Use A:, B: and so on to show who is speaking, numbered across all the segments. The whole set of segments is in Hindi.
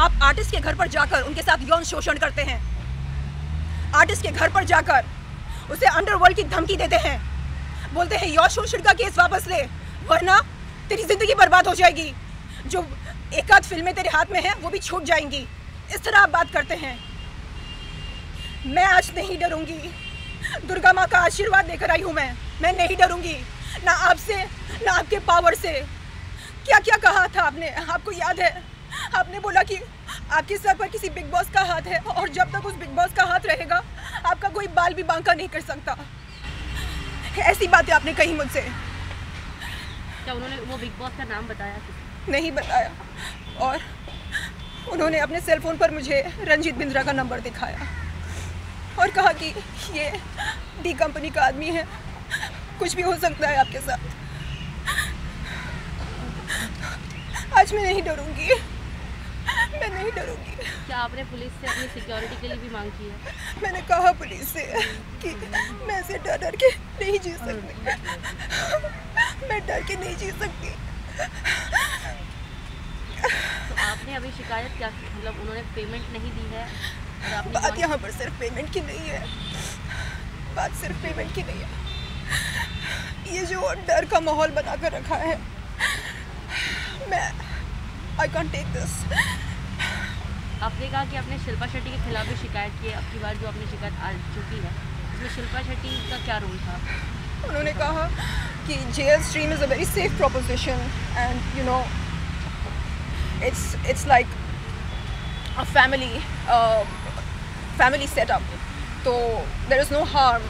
A: आप आर्टिस्ट के घर पर जाकर उनके साथ यौन शोषण करते हैं, आर्टिस्ट के घर पर जाकर उसे अंडरवर्ल्ड की धमकी देते हैं, बोलते हैं यौन शोषण का केस वापस ले वरना तेरी जिंदगी बर्बाद हो जाएगी, जो एक आध फिल्में तेरे हाथ में हैं वो भी छूट जाएंगी। इस तरह आप बात करते हैं। मैं आज नहीं डरूंगी, दुर्गा माँ का आशीर्वाद लेकर आई हूँ मैं नहीं डरूंगी, ना आपसे ना आपके पावर से। क्या क्या कहा था आपने, आपको याद है? आपने बोला कि आपके सर पर किसी बिग बॉस का हाथ है और जब तक उस बिग बॉस का हाथ रहेगा आपका कोई बाल भी बांका नहीं कर सकता। ऐसी बातें आपने कही मुझसे।
B: क्या उन्होंने वो बिग बॉस का नाम बताया?
A: नहीं बताया, और उन्होंने अपने सेल फोन पर मुझे रंजीत बिंद्रा का नंबर दिखाया और कहा कि ये डी कंपनी का आदमी है, कुछ भी हो सकता है आपके साथ। आज मैं नहीं डरूंगी, मैं नहीं डरूंगी।
B: क्या आपने पुलिस से अपनी सिक्योरिटी के लिए भी मांग की है?
A: मैंने कहा पुलिस से कि मैं ऐसे डर डर के नहीं जी सकती, मैं डर के नहीं जी सकती।
B: तो आपने अभी शिकायत क्या की? मतलब उन्होंने पेमेंट नहीं दी है और आपने
A: बात यहाँ पर सिर्फ पेमेंट की नहीं है, बात सिर्फ पेमेंट की नहीं है। ये जो डर का माहौल बना कर रखा है, मैं आई कांट टेक दिस।
B: आपने कहा कि आपने शिल्पा शेट्टी के खिलाफ भी शिकायत की है। अब की बार जो आपने शिकायत आ चुकी है उसमें शिल्पा शेट्टी का क्या रोल था?
A: उन्होंने कहा कि JL Stream is a very safe proposition and you know it's like a family setup, so there is no harm,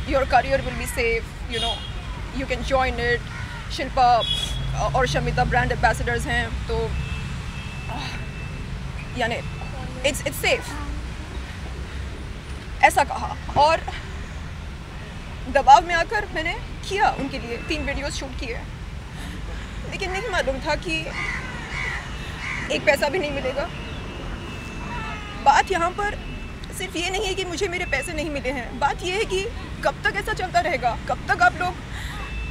A: your career will be safe, you know, you can join it. Shilpa और शमिता ब्रांड एम्बेसडर्स हैं, तो यानी इट्स सेफ, ऐसा कहा। और दबाव में आकर मैंने किया उनके लिए 3 वीडियोस शूट किए, लेकिन नहीं मालूम था कि एक पैसा भी नहीं मिलेगा। बात यहाँ पर सिर्फ ये नहीं है कि मुझे मेरे पैसे नहीं मिले हैं, बात ये है कि कब तक ऐसा चलता रहेगा, कब तक आप लोग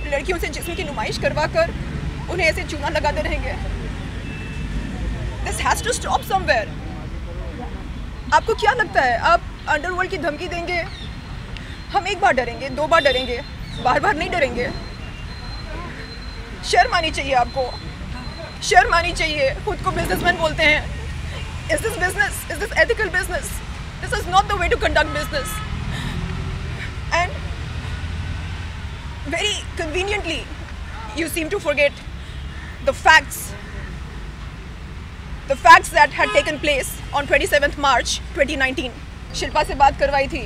A: लड़कियों से जिस्म की नुमाइश करवा कर उन्हें ऐसे चूना लगाते रहेंगे। This has to stop somewhere। आपको क्या लगता है आप अंडरवर्ल्ड की धमकी देंगे, हम एक बार डरेंगे, 2 बार डरेंगे, बार बार नहीं डरेंगे? शर्म आनी चाहिए आपको, शर्म आनी चाहिए। खुद को बिजनेसमैन बोलते हैं। Is this business? Is this ethical business? This is not the way to conduct business। And very conveniently you seem to forget the facts that had taken place on 27th March 2019। Shilpa से बात करवाई थी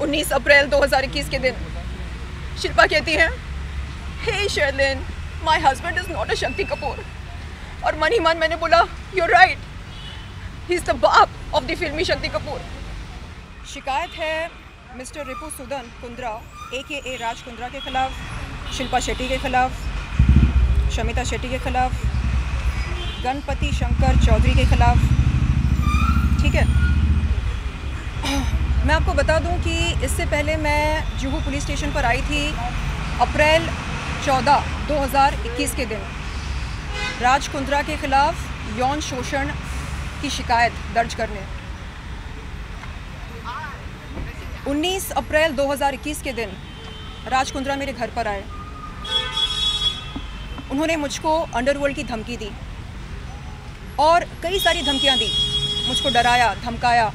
A: 19 अप्रैल 2021 के दिन। शिल्पा कहती है, hey Sherlyn, my husband is not a Shakti Kapoor. और मन ही मन मैंने बोला, you're right, he's the बाप of the फिल्मी शक्ति कपूर। शिकायत है मिस्टर रिपु सुदन कुंद्रा AKA राज कुंद्रा के खिलाफ, शिल्पा शेट्टी के खिलाफ, शमिता शेट्टी के खिलाफ, गणपति शंकर चौधरी के खिलाफ। ठीक है, मैं आपको बता दूं कि इससे पहले मैं जुहू पुलिस स्टेशन पर आई थी अप्रैल 14, 2021 के दिन राज कुंद्रा के खिलाफ यौन शोषण की शिकायत दर्ज करने। 19 अप्रैल 2021 के दिन राज कुंद्रा मेरे घर पर आए। उन्होंने मुझको अंडरवर्ल्ड की धमकी दी और कई सारी धमकियां दी, मुझको डराया, धमकाया,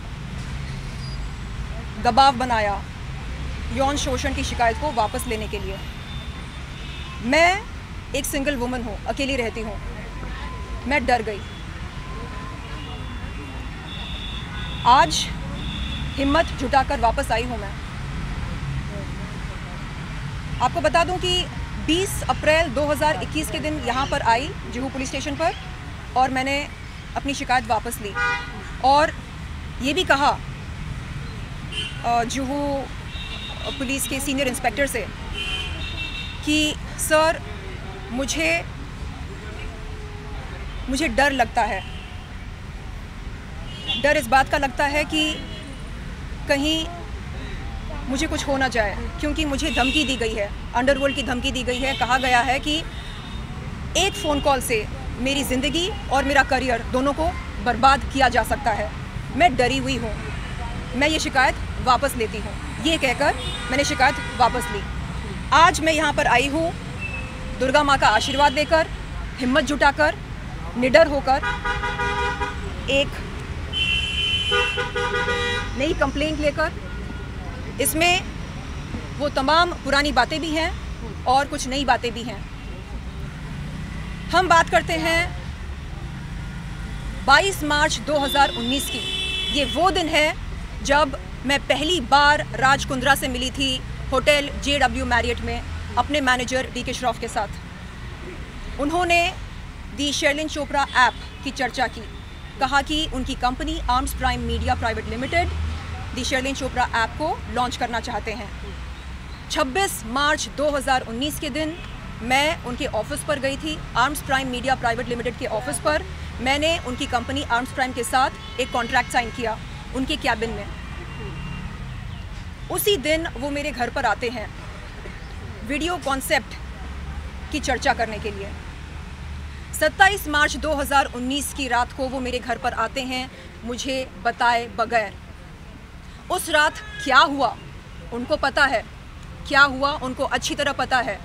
A: दबाव बनाया यौन शोषण की शिकायत को वापस लेने के लिए। मैं एक सिंगल वुमन हूँ, अकेली रहती हूँ, मैं डर गई। आज हिम्मत जुटाकर वापस आई हूँ मैं। आपको बता दूं कि 20 अप्रैल 2021 के दिन यहाँ पर आई जुहू पुलिस स्टेशन पर और मैंने अपनी शिकायत वापस ली और ये भी कहा जुहू पुलिस के सीनियर इंस्पेक्टर से कि सर मुझे डर लगता है, डर इस बात का लगता है कि कहीं मुझे कुछ हो ना जाए, क्योंकि मुझे धमकी दी गई है, अंडरवर्ल्ड की धमकी दी गई है। कहा गया है कि एक फ़ोन कॉल से मेरी ज़िंदगी और मेरा करियर दोनों को बर्बाद किया जा सकता है। मैं डरी हुई हूँ, मैं ये शिकायत वापस लेती हूँ। ये कहकर मैंने शिकायत वापस ली। आज मैं यहाँ पर आई हूँ दुर्गा माँ का आशीर्वाद लेकर, हिम्मत जुटाकर, निडर होकर एक नई कंप्लेंट लेकर। इसमें वो तमाम पुरानी बातें भी हैं और कुछ नई बातें भी हैं। हम बात करते हैं 22 मार्च 2019 की। ये वो दिन है जब मैं पहली बार राज कुंद्रा से मिली थी होटल JW मैरियट में अपने मैनेजर DK श्रॉफ के साथ। उन्होंने दी शेरलिन चोपड़ा ऐप की चर्चा की, कहा कि उनकी company arms prime media private limited the Sherlyn Chopra app को लॉन्च करना चाहते हैं। 26 मार्च 2019 के दिन मैं उनके ऑफिस पर गई थी, arms prime media private limited के ऑफिस पर। मैंने उनकी कंपनी आर्म्स प्राइम के साथ एक कॉन्ट्रैक्ट साइन किया उनके कैबिन में। उसी दिन वो मेरे घर पर आते हैं वीडियो कॉन्सेप्ट की चर्चा करने के लिए। 27 मार्च 2019 की रात को वो मेरे घर पर आते हैं मुझे बताए बगैर। उस रात क्या हुआ उनको पता है, क्या हुआ उनको अच्छी तरह पता है।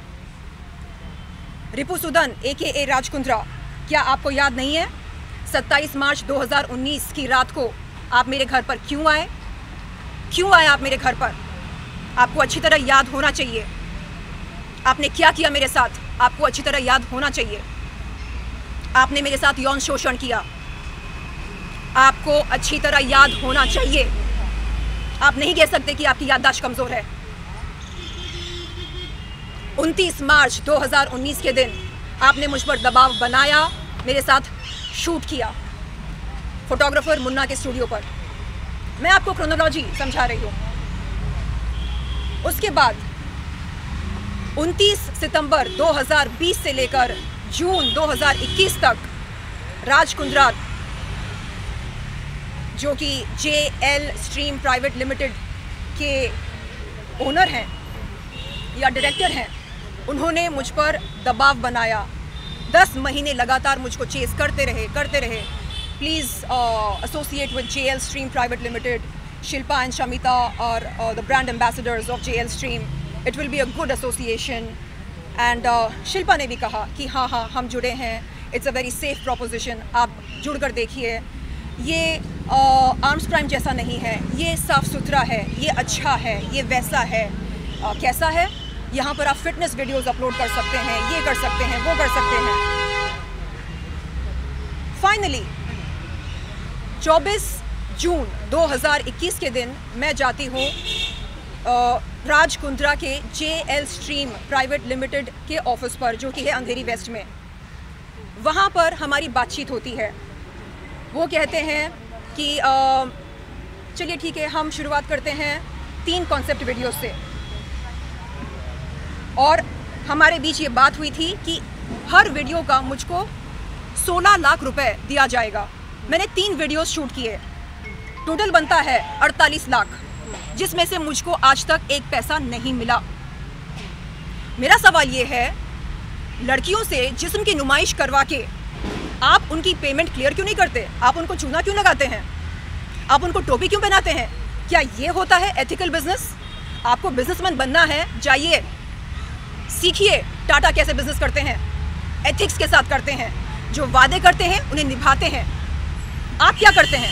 A: रिपुसुदन AKA राज कुंद्रा, क्या आपको याद नहीं है 27 मार्च 2019 की रात को आप मेरे घर पर क्यों आए? क्यों आए आप मेरे घर पर? आपको अच्छी तरह याद होना चाहिए। आपने क्या किया मेरे साथ, आपको अच्छी तरह याद होना चाहिए। आपने मेरे साथ यौन शोषण किया, आपको अच्छी तरह याद होना चाहिए। आप नहीं कह सकते कि आपकी याददाश्त कमज़ोर है। 29 मार्च 2019 के दिन आपने मुझ पर दबाव बनाया, मेरे साथ शूट किया फोटोग्राफर मुन्ना के स्टूडियो पर। मैं आपको क्रोनोलॉजी समझा रही हूँ। उसके बाद 29 सितंबर 2020 से लेकर जून 2021 तक राज कुंद्रा, जो कि JL स्ट्रीम प्राइवेट लिमिटेड के ओनर हैं या डायरेक्टर हैं, उन्होंने मुझ पर दबाव बनाया। 10 महीने लगातार मुझको चेस करते रहे। Please associate with JL stream private limited, Shilpa and Shamita और the brand ambassadors of JL stream. It will be a good association. And Shilpa ने भी कहा कि हाँ हम जुड़े हैं, it's a very safe proposition, आप जुड़ कर देखिए। ये आर्म्स प्राइम जैसा नहीं है, ये साफ़ सुथरा है, ये अच्छा है, ये वैसा है। कैसा है? यहाँ पर आप फिटनेस वीडियोस अपलोड कर सकते हैं, ये कर सकते हैं, वो कर सकते हैं। फाइनली 24 जून 2021 के दिन मैं जाती हूँ राज कुंद्रा के JL स्ट्रीम प्राइवेट लिमिटेड के ऑफिस पर, जो कि है अंधेरी वेस्ट में। वहाँ पर हमारी बातचीत होती है। वो कहते हैं कि चलिए ठीक है, हम शुरुआत करते हैं 3 कॉन्सेप्ट वीडियो से। और हमारे बीच ये बात हुई थी कि हर वीडियो का मुझको 16 लाख रुपए दिया जाएगा। मैंने 3 वीडियोस शूट किए, टोटल बनता है 48 लाख, जिसमें से मुझको आज तक एक पैसा नहीं मिला। मेरा सवाल ये है, लड़कियों से जिस्म की नुमाइश करवा के आप उनकी पेमेंट क्लियर क्यों नहीं करते? आप उनको चूना क्यों लगाते हैं? आप उनको टोपी क्यों पहनाते हैं? क्या ये होता है एथिकल बिजनेस? आपको बिजनेसमैन बनना है, जाइए सीखिए टाटा कैसे बिजनेस करते हैं, एथिक्स के साथ करते हैं, जो वादे करते हैं उन्हें निभाते हैं। आप क्या करते हैं?